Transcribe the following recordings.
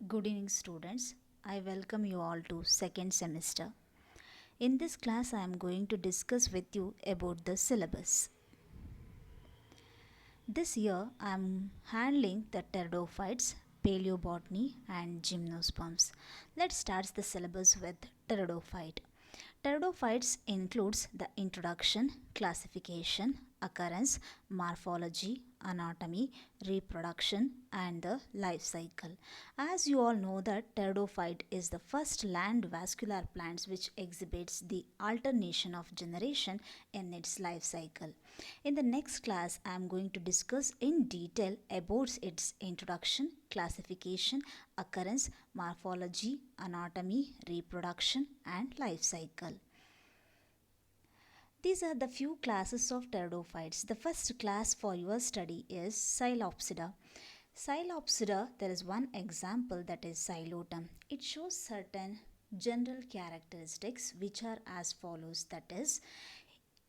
Good evening, students. I welcome you all to second semester. In this class, I am going to discuss with you about the syllabus. This year, I am handling the pteridophytes, paleobotany, and gymnosperms. Let's start the syllabus with pteridophyte. Pteridophytes includes the introduction, classification, occurrence, morphology, anatomy, reproduction, and the life cycle. As you all know that pteridophyte is the first land vascular plant which exhibits the alternation of generation in its life cycle. In the next class, I am going to discuss in detail about its introduction, classification, occurrence, morphology, anatomy, reproduction, and life cycle. These are the few classes of pteridophytes. The first class for your study is Psilopsida. Psilopsida, there is one example, that is Psilotum. It shows certain general characteristics which are as follows, that is,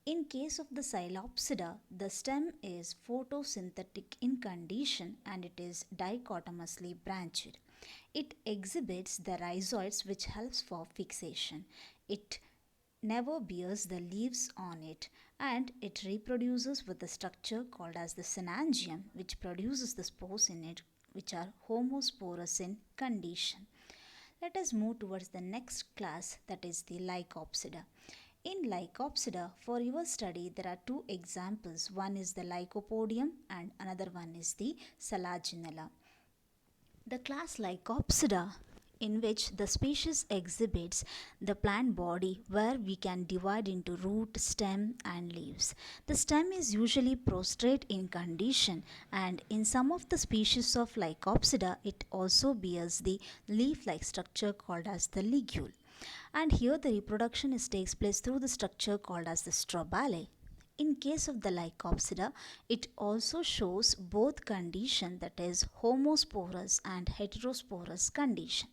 in case of the Psilopsida, the stem is photosynthetic in condition and it is dichotomously branched. It exhibits the rhizoids which helps for fixation. It never bears the leaves on it, and it reproduces with a structure called as the synangium, which produces the spores in it, which are homosporous in condition. Let us move towards the next class, that is the Lycopsida. In Lycopsida, for your study, there are two examples. One is the Lycopodium and another one is the Selaginella. The class Lycopsida, in which the species exhibits the plant body where we can divide into root, stem and leaves. The stem is usually prostrate in condition, and in some of the species of Lycopsida it also bears the leaf-like structure called as the ligule. And here the reproduction takes place through the structure called as the strobile. In case of the Lycopsida, it also shows both condition, that is homosporous and heterosporous condition.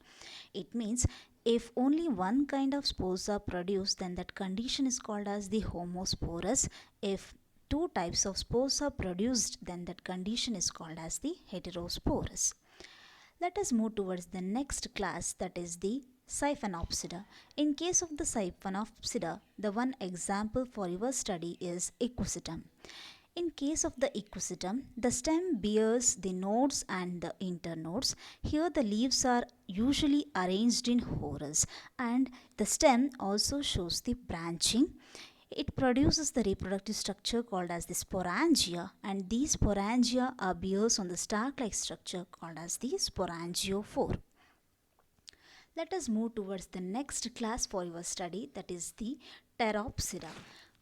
It means if only one kind of spores are produced, then that condition is called as the homosporous. If two types of spores are produced, then that condition is called as the heterosporous. Let us move towards the next class, that is the Siphanopsida. In case of the Siphanopsida, the one example for your study is Equisetum. In case of the Equisetum, the stem bears the nodes and the internodes. Here the leaves are usually arranged in whorls, and the stem also shows the branching. It produces the reproductive structure called as the sporangia, and these sporangia are bears on the stalk-like structure called as the sporangiophore. Let us move towards the next class for your study, that is the Pteropsida.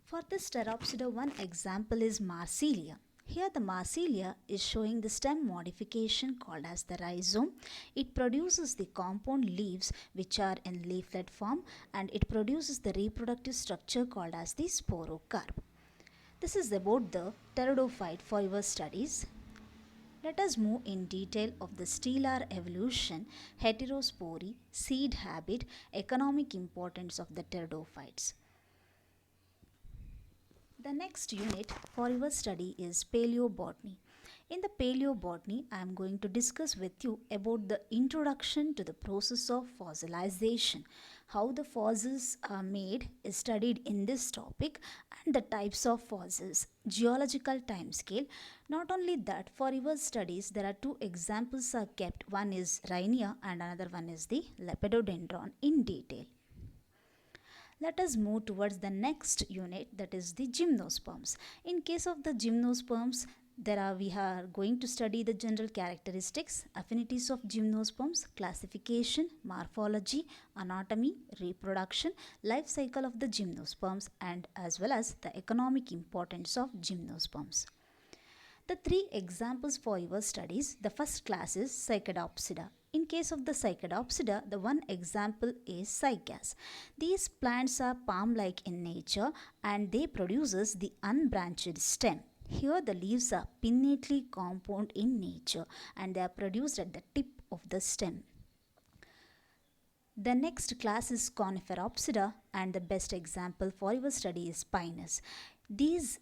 For this Pteropsida, one example is Marsilia. Here the Marsilia is showing the stem modification called as the rhizome. It produces the compound leaves which are in leaflet form, and it produces the reproductive structure called as the sporocarp. This is about the pteridophyte for your studies. Let us move in detail of the stellar evolution, heterospory, seed habit, economic importance of the pteridophytes. The next unit for your study is paleobotany. In the paleobotany, I am going to discuss with you about the introduction to the process of fossilization. How the fossils are made is studied in this topic, and the types of fossils, geological timescale. Not only that, for your studies, there are two examples are kept. One is Rhynia and another one is the Lepidodendron in detail. Let us move towards the next unit, that is the gymnosperms. In case of the gymnosperms, we are going to study the general characteristics, affinities of gymnosperms, classification, morphology, anatomy, reproduction, life cycle of the gymnosperms, and as well as the economic importance of gymnosperms. The three examples for your studies, the first class is Cycadopsida. In case of the Cycadopsida, the one example is cycas. These plants are palm-like in nature and they produces the unbranched stem. Here the leaves are pinnately compound in nature and they are produced at the tip of the stem. The next class is Coniferopsida, and the best example for your study is Pinus. These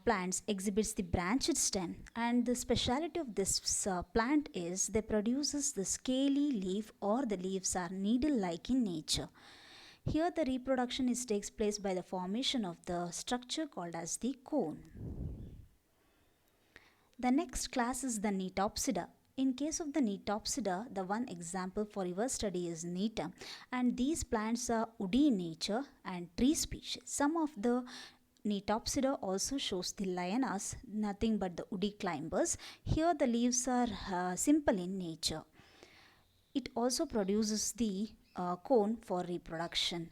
plants exhibits the branched stem, and the speciality of this plant is they produces the scaly leaf, or the leaves are needle like in nature. Here the reproduction takes place by the formation of the structure called as the cone. The next class is the Nitopsida. In case of the Nitopsida, the one example for your study is Nita, and these plants are woody in nature and tree species. Some of the Nitopsida also shows the lianas, nothing but the woody climbers. Here the leaves are simple in nature. It also produces the cone for reproduction.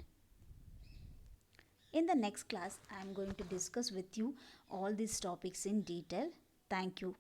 In the next class, I am going to discuss with you all these topics in detail. Thank you.